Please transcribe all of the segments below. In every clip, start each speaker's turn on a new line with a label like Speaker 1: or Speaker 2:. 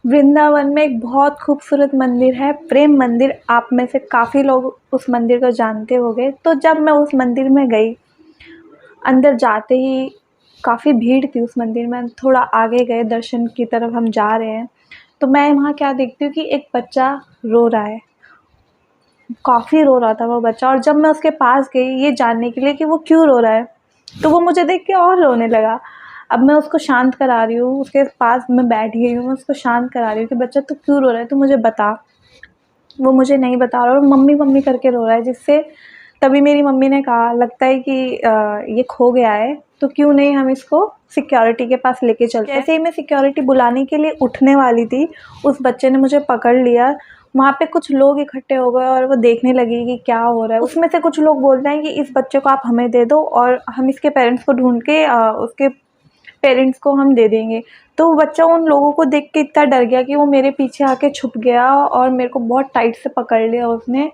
Speaker 1: वृंदावन में एक बहुत खूबसूरत मंदिर है, प्रेम मंदिर। आप में से काफ़ी लोग उस मंदिर को जानते होंगे। तो जब मैं उस मंदिर में गई, अंदर जाते ही काफ़ी भीड़ थी उस मंदिर में। थोड़ा आगे गए, दर्शन की तरफ हम जा रहे हैं, तो मैं वहाँ क्या देखती हूँ कि एक बच्चा रो रहा है। काफ़ी रो रहा था वो बच्चा, और जब मैं उसके पास गई ये जानने के लिए कि वो क्यों रो रहा है, तो वो मुझे देख के और रोने लगा। अब मैं उसको शांत करा रही हूँ, उसके पास मैं बैठ गई हूँ, मैं उसको शांत करा रही हूँ कि बच्चा तू क्यों रो रहा है, तू मुझे बता। वो मुझे नहीं बता रहा और मम्मी मम्मी करके रो रहा है, जिससे तभी मेरी मम्मी ने कहा लगता है कि ये खो गया है, तो क्यों नहीं हम इसको सिक्योरिटी के पास लेके चलते हैं। जैसे ही मैं सिक्योरिटी बुलाने के लिए उठने वाली थी, उस बच्चे ने मुझे पकड़ लिया। वहाँ पे कुछ लोग इकट्ठे हो गए और वो देखने लगे कि क्या हो रहा है। उसमें से कुछ लोग बोलते हैं कि इस बच्चे को आप हमें दे दो और हम इसके पेरेंट्स को ढूंढ के उसके पेरेंट्स को हम दे देंगे। तो वो बच्चा उन लोगों को देख के इतना डर गया कि वो मेरे पीछे आके छुप गया और मेरे को बहुत टाइट से पकड़ लिया उसने।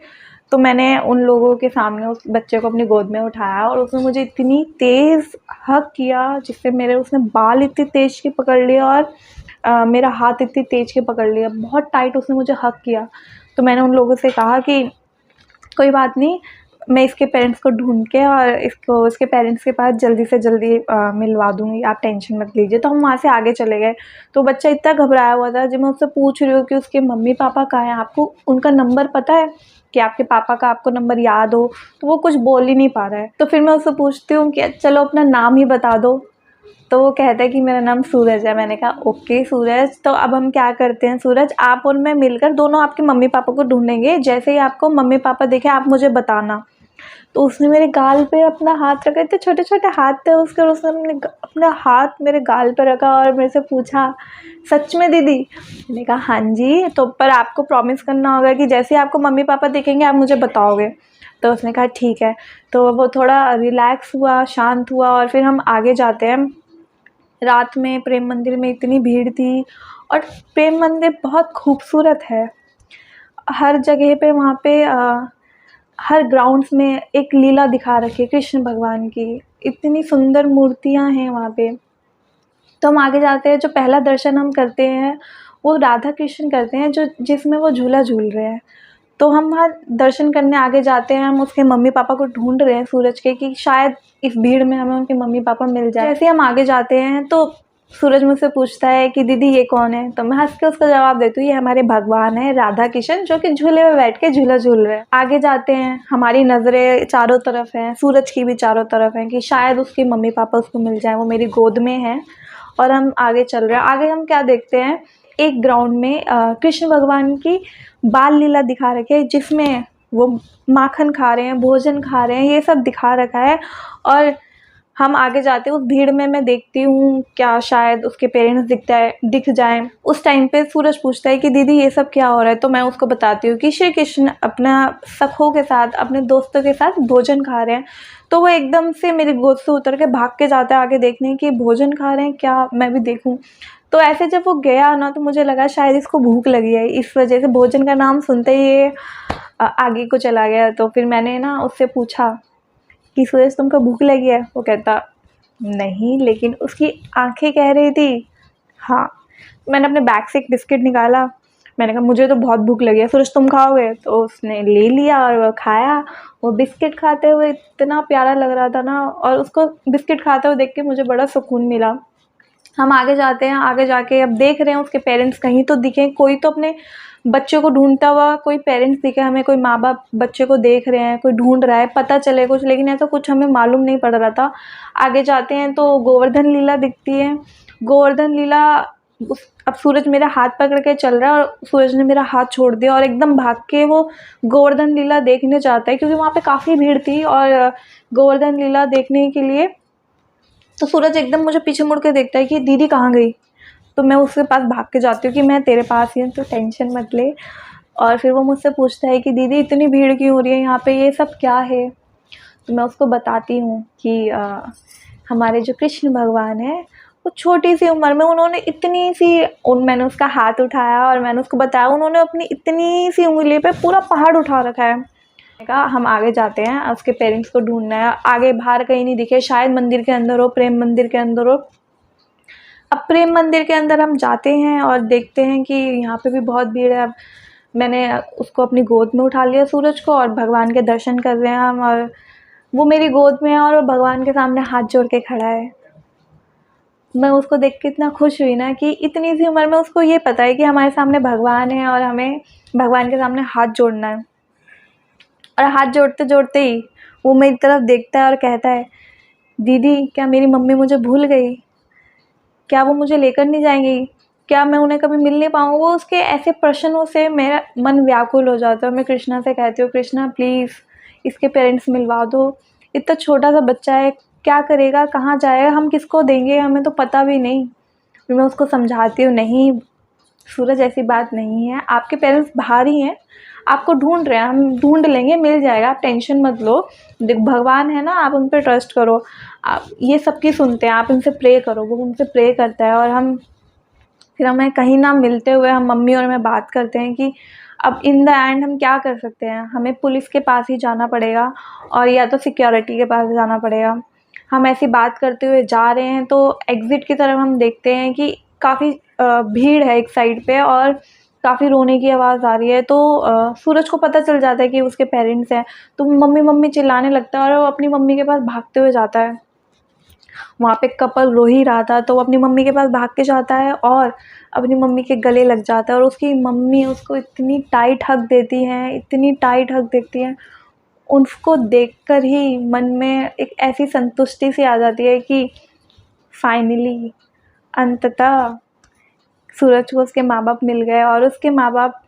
Speaker 1: तो मैंने उन लोगों के सामने उस बच्चे को अपनी गोद में उठाया और उसने मुझे इतनी तेज़ हग किया, जिससे मेरे उसने बाल इतनी तेज़ की पकड़ लिया और मेरा हाथ इतनी तेज़ के पकड़ लिया। बहुत टाइट उसने मुझे हग किया। तो मैंने उन लोगों से कहा कि कोई बात नहीं, मैं इसके पेरेंट्स को ढूँढ के और इसको इसके पेरेंट्स के पास जल्दी से जल्दी मिलवा दूँगी, आप टेंशन मत लीजिए। तो हम वहाँ से आगे चले गए। तो बच्चा इतना घबराया हुआ था, जब मैं उससे पूछ रही हूँ कि उसके मम्मी-पापा कहाँ हैं, आपको उनका नंबर पता है? कि आपके पापा का आपको नंबर याद हो? तो वो कुछ बोल ही नहीं पा रहा है। तो फिर मैं उससे पूछती हूँ कि चलो अपना नाम ही बता दो। तो वो कहता है कि मेरा नाम सूरज है। मैंने कहा ओके सूरज, तो अब हम क्या करते हैं सूरज, आप और मैं मिलकर दोनों आपके मम्मी पापा को ढूंढेंगे। जैसे ही आपको मम्मी पापा दिखे आप मुझे बताना। तो उसने मेरे गाल पे अपना हाथ रखा, इतने छोटे छोटे हाथ थे उसके, और उसने अपना हाथ मेरे गाल पे रखा और मेरे से पूछा सच में दीदी? मैंने कहा हाँ जी। तो पर आपको प्रॉमिस करना होगा कि जैसे ही आपको मम्मी पापा दिखेंगे आप मुझे बताओगे। तो उसने कहा ठीक है। तो वो थोड़ा रिलैक्स हुआ, शांत हुआ, और फिर हम आगे जाते हैं। रात में प्रेम मंदिर में इतनी भीड़ थी, और प्रेम मंदिर बहुत खूबसूरत है। हर जगह पे वहाँ पे हर ग्राउंड्स में एक लीला दिखा रखी है कृष्ण भगवान की। इतनी सुंदर मूर्तियाँ हैं वहाँ पे। तो हम आगे जाते हैं, जो पहला दर्शन हम करते हैं वो राधा कृष्ण करते हैं, जो जिसमें वो झूला झूल रहे हैं। तो हम वहाँ दर्शन करने आगे जाते हैं। हम उसके मम्मी पापा को ढूंढ रहे हैं सूरज के, कि शायद इस भीड़ में हमें उनके मम्मी पापा मिल जाए। जैसे हम आगे जाते हैं तो सूरज मुझसे पूछता है कि दीदी ये कौन है? तो मैं हंस के उसको जवाब देती हूँ ये हमारे भगवान है राधा कृष्ण, जो कि झूले में बैठ के झूला झूल रहे हैं। आगे जाते हैं, हमारी नज़रें चारों तरफ हैं, सूरज की भी चारों तरफ हैं कि शायद उसके मम्मी पापा उसको मिल जाए, वो मेरी गोद में है। और हम आगे चल रहे हैं। आगे हम क्या देखते हैं, एक ग्राउंड में कृष्ण भगवान की बाल लीला दिखा रखी है, जिसमें वो माखन खा रहे हैं, भोजन खा रहे हैं, ये सब दिखा रखा है। और हम आगे जाते हैं, उस भीड़ में मैं देखती हूँ क्या शायद उसके पेरेंट्स दिख जाएं। उस टाइम पे सूरज पूछता है कि दीदी ये सब क्या हो रहा है? तो मैं उसको बताती हूँ कि श्री कृष्ण अपना सखों के साथ, अपने दोस्तों के साथ भोजन खा रहे हैं। तो वो एकदम से मेरी गोद से उतर के भाग के जाता है आगे देखने कि भोजन खा रहे हैं, क्या मैं भी देखूं। तो ऐसे जब वो गया ना, तो मुझे लगा शायद इसको भूख लगी है, इस वजह से भोजन का नाम सुनते ही ये आगे को चला गया। तो फिर मैंने ना उससे पूछा कि सूरज तुमको भूख लगी है? वो कहता नहीं, लेकिन उसकी आंखें कह रही थी हाँ। मैंने अपने बैग से एक बिस्किट निकाला। मैंने कहा मुझे तो बहुत भूख लगी है सूरज, तुम खाओगे? तो उसने ले लिया और वो खाया। वो बिस्किट खाते हुए इतना प्यारा लग रहा था ना, और उसको बिस्किट खाते हुए देख के मुझे बड़ा सुकून मिला। हम आगे जाते हैं, आगे जाके अब देख रहे हैं उसके पेरेंट्स कहीं तो दिखे, कोई तो अपने बच्चे को ढूंढता हुआ कोई पेरेंट्स दिखे हमें, कोई माँ बाप बच्चे को देख रहे हैं, कोई ढूंढ रहा है, पता चले कुछ, लेकिन ऐसा कुछ हमें मालूम नहीं पड़ रहा था। आगे जाते हैं तो गोवर्धन लीला दिखती है। गोवर्धन लीला अब सूरज मेरा हाथ पकड़ के चल रहा है, और सूरज ने मेरा हाथ छोड़ दिया और एकदम भाग के वो गोवर्धन लीला देखने जाता है, क्योंकि वहाँ पे काफ़ी भीड़ थी और गोवर्धन लीला देखने के लिए। तो सूरज एकदम मुझे पीछे मुड़ के देखता है कि दीदी कहाँ गई? तो मैं उसके पास भाग के जाती हूँ कि मैं तेरे पास ही हूँ, तो टेंशन मत ले। और फिर वो मुझसे पूछता है कि दीदी इतनी भीड़ क्यों हो रही है यहाँ पे, ये सब क्या है? तो मैं उसको बताती हूँ कि हमारे जो कृष्ण भगवान है, वो छोटी सी उम्र में उन्होंने इतनी सी मैंने उसका हाथ उठाया और मैंने उसको बताया उन्होंने अपनी इतनी सी उंगली पे पूरा पहाड़ उठा रखा है। मैंने कहा हम आगे जाते हैं, उसके पेरेंट्स को ढूंढना है। आगे बाहर कहीं नहीं दिखे, शायद मंदिर के अंदर हो, प्रेम मंदिर के अंदर हो। अब प्रेम मंदिर के अंदर हम जाते हैं और देखते हैं कि यहाँ पे भी बहुत भीड़ है। अब मैंने उसको अपनी गोद में उठा लिया सूरज को, और भगवान के दर्शन कर रहे हैं हम, और वो मेरी गोद में है और वो भगवान के सामने हाथ जोड़ के खड़ा है। मैं उसको देख के इतना खुश हुई ना कि इतनी सी उम्र में उसको ये पता है कि हमारे सामने भगवान है और हमें भगवान के सामने हाथ जोड़ना है। और हाथ जोड़ते जोड़ते ही वो मेरी तरफ देखता है और कहता है, दीदी क्या मेरी मम्मी मुझे भूल गई? क्या वो मुझे लेकर नहीं जाएंगी? क्या मैं उन्हें कभी मिल नहीं पाऊँ? वो उसके ऐसे प्रश्नों से मेरा मन व्याकुल हो जाता है। मैं कृष्णा से कहती हूँ, कृष्णा प्लीज़ इसके पेरेंट्स मिलवा दो। इतना छोटा सा बच्चा है, क्या करेगा, कहाँ जाएगा, हम किसको देंगे, हमें तो पता भी नहीं। फिर मैं उसको समझाती हूँ, नहीं सूरज ऐसी बात नहीं है, आपके पेरेंट्स बाहर ही हैं, आपको ढूंढ रहे हैं, हम ढूंढ लेंगे, मिल जाएगा, आप टेंशन मत लो। देख भगवान है ना, आप उन पर ट्रस्ट करो। आप ये सबकी सुनते हैं, आप उनसे प्रे करो। वो उनसे प्रे करता है और फिर हमें कहीं ना मिलते हुए हम मम्मी और मैं बात करते हैं कि अब इन द एंड हम क्या कर सकते हैं। हमें पुलिस के पास ही जाना पड़ेगा और या तो सिक्योरिटी के पास जाना पड़ेगा। हम ऐसी बात करते हुए जा रहे हैं तो एग्ज़िट की तरफ हम देखते हैं कि काफ़ी भीड़ है एक साइड पे और काफ़ी रोने की आवाज़ आ रही है। तो सूरज को पता चल जाता है कि उसके पेरेंट्स हैं, तो मम्मी मम्मी चिल्लाने लगता है और वो अपनी मम्मी के पास भागते हुए जाता है। वहाँ पे कपल रो ही रहा था तो वो अपनी मम्मी के पास भाग के जाता है और अपनी मम्मी के गले लग जाता है और उसकी मम्मी उसको इतनी टाइट हग देती हैं, इतनी टाइट हग देती हैं। उसको देखकर ही मन में एक ऐसी संतुष्टि सी आ जाती है कि फाइनली अंततः सूरज को उसके माँ-बाप मिल गए और उसके माँ-बाप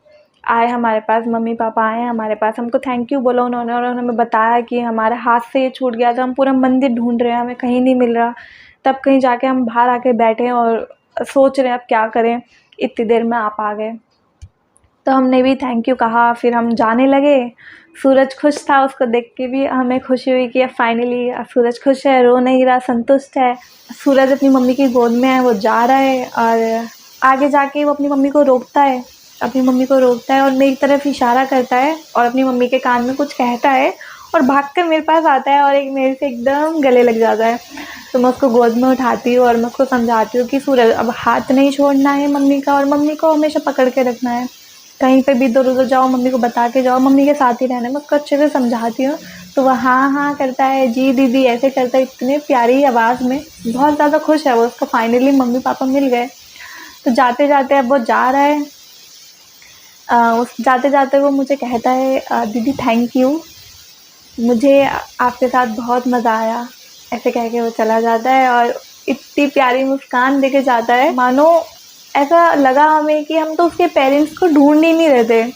Speaker 1: आए हमारे पास, मम्मी-पापा आए हमारे पास, हमको थैंक यू बोला उन्होंने और हमें बताया कि हमारे हाथ से ये छूट गया था, हम पूरा मंदिर ढूँढ रहे हैं, हमें कहीं नहीं मिल रहा। तब कहीं जाके हम बाहर आके बैठे और सोच रहे हैं अब क्या करें, इतनी देर में आप आ गए। तो हमने भी थैंक यू कहा, फिर हम जाने लगे। सूरज खुश था, उसको देख के भी हमें खुशी हुई कि अब फाइनली अब सूरज खुश है, रो नहीं रहा, संतुष्ट है। सूरज अपनी मम्मी की गोद में है, वो जा रहा है और आगे जाके वो अपनी मम्मी को रोकता है, अपनी मम्मी को रोकता है और मेरी तरफ इशारा करता है और अपनी मम्मी के कान में कुछ कहता है और भागकर मेरे पास आता है और एक मेरे से एकदम गले लग जाता है। तो मैं उसको गोद में उठाती हूँ और मैं उसको समझाती हूँ कि सूरज अब हाथ नहीं छोड़ना है मम्मी का और मम्मी को हमेशा पकड़ के रखना है। कहीं पे भी इधर-उधर जाओ मम्मी को बता के जाओ, मम्मी के साथ ही रहना है। मैं उसको अच्छे से समझाती हूँ, तो वो हाँ, हाँ करता है, जी दीदी ऐसे करता है, इतनी प्यारी आवाज़ में। बहुत ज़्यादा खुश है वो, उसको फाइनली मम्मी-पापा मिल गए। तो जाते-जाते अब वो जा रहा है, उस जाते-जाते वो मुझे कहता है दीदी थैंक यू, मुझे आपके साथ बहुत मज़ा आया। ऐसे कह के वो चला जाता है और इतनी प्यारी मुस्कान देके जाता है, मानो ऐसा लगा हमें कि हम तो उसके पेरेंट्स को ढूँढ ही नहीं रहे थे।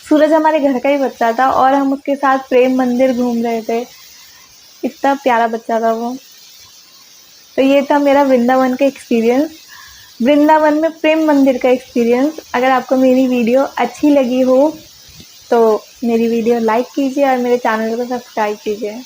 Speaker 1: सूरज हमारे घर का ही बच्चा था और हम उसके साथ प्रेम मंदिर घूम रहे थे। इतना प्यारा बच्चा था वो। तो ये था मेरा वृंदावन का एक्सपीरियंस, वृंदावन में प्रेम मंदिर का एक्सपीरियंस। अगर आपको मेरी वीडियो अच्छी लगी हो तो मेरी वीडियो लाइक कीजिए और मेरे चैनल को सब्सक्राइब कीजिए।